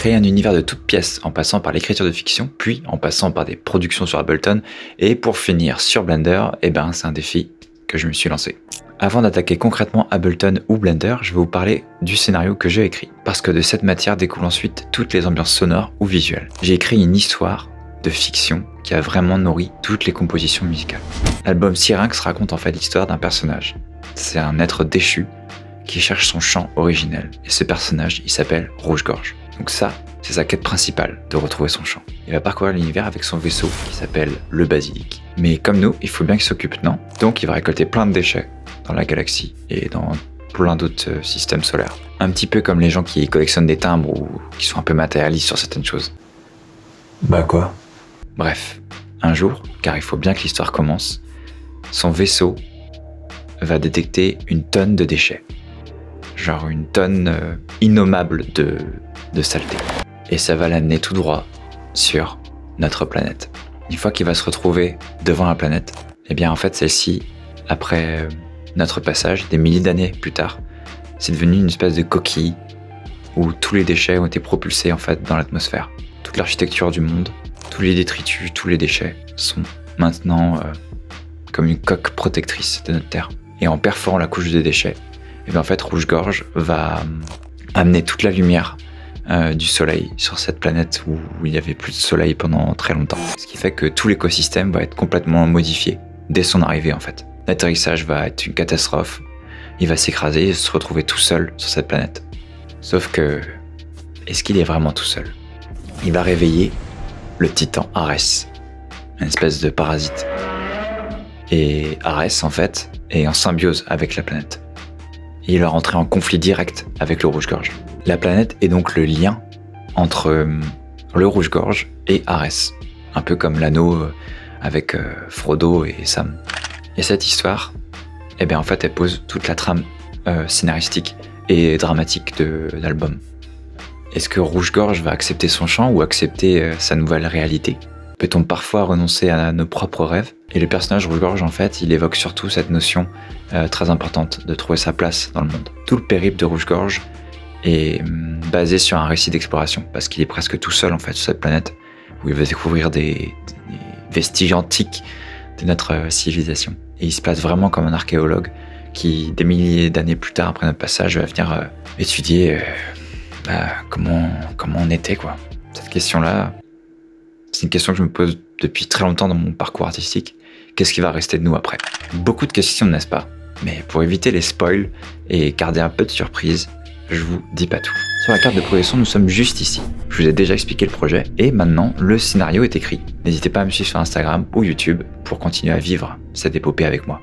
Créer un univers de toutes pièces en passant par l'écriture de fiction, puis en passant par des productions sur Ableton, et pour finir sur Blender, c'est un défi que je me suis lancé. Avant d'attaquer concrètement Ableton ou Blender, je vais vous parler du scénario que j'ai écrit, parce que de cette matière découlent ensuite toutes les ambiances sonores ou visuelles. J'ai écrit une histoire de fiction qui a vraiment nourri toutes les compositions musicales. L'album Syrinx raconte en fait l'histoire d'un personnage. C'est un être déchu qui cherche son chant originel, et ce personnage, il s'appelle Rouge-Gorge. Donc ça, c'est sa quête principale, de retrouver son chant. Il va parcourir l'univers avec son vaisseau qui s'appelle le Basilic. Mais comme nous, il faut bien qu'il s'occupe, non? Donc il va récolter plein de déchets dans la galaxie et dans plein d'autres systèmes solaires. Un petit peu comme les gens qui collectionnent des timbres ou qui sont un peu matérialistes sur certaines choses. Bah quoi? Bref, un jour, car il faut bien que l'histoire commence, son vaisseau va détecter une tonne de déchets. Genre une tonne innommable de saleté. Et ça va l'amener tout droit sur notre planète. Une fois qu'il va se retrouver devant la planète, en fait celle-ci, après notre passage, des milliers d'années plus tard, c'est devenu une espèce de coquille où tous les déchets ont été propulsés en fait dans l'atmosphère. Toute l'architecture du monde, tous les détritus, tous les déchets sont maintenant comme une coque protectrice de notre Terre. Et en perforant la couche des déchets, en fait Rouge-Gorge va amener toute la lumière du soleil sur cette planète où il n'y avait plus de soleil pendant très longtemps. Ce qui fait que tout l'écosystème va être complètement modifié dès son arrivée en fait. L'atterrissage va être une catastrophe, il va s'écraser et se retrouver tout seul sur cette planète. Sauf que, est-ce qu'il est vraiment tout seul? Il va réveiller le titan Arès, une espèce de parasite. Et Arès en fait est en symbiose avec la planète. Et il va rentrer en conflit direct avec le Rouge-Gorge. La planète est donc le lien entre le Rouge-Gorge et Arès. Un peu comme l'anneau avec Frodo et Sam. Et cette histoire, en fait, elle pose toute la trame scénaristique et dramatique de l'album. Est-ce que Rouge-Gorge va accepter son chant ou accepter sa nouvelle réalité? Peut-on parfois renoncer à nos propres rêves? Et le personnage Rouge-Gorge, en fait, il évoque surtout cette notion très importante de trouver sa place dans le monde. Tout le périple de Rouge-Gorge est basé sur un récit d'exploration, parce qu'il est presque tout seul en fait sur cette planète, où il va découvrir des vestiges antiques de notre civilisation. Et il se place vraiment comme un archéologue qui, des milliers d'années plus tard, après notre passage, va venir étudier comment on était, quoi. Cette question-là, c'est une question que je me pose depuis très longtemps dans mon parcours artistique. Qu'est-ce qui va rester de nous après? Beaucoup de questions, n'est-ce pas? Mais pour éviter les spoils et garder un peu de surprise, je vous dis pas tout. Sur la carte de progression, nous sommes juste ici. Je vous ai déjà expliqué le projet et maintenant le scénario est écrit. N'hésitez pas à me suivre sur Instagram ou YouTube pour continuer à vivre cette épopée avec moi.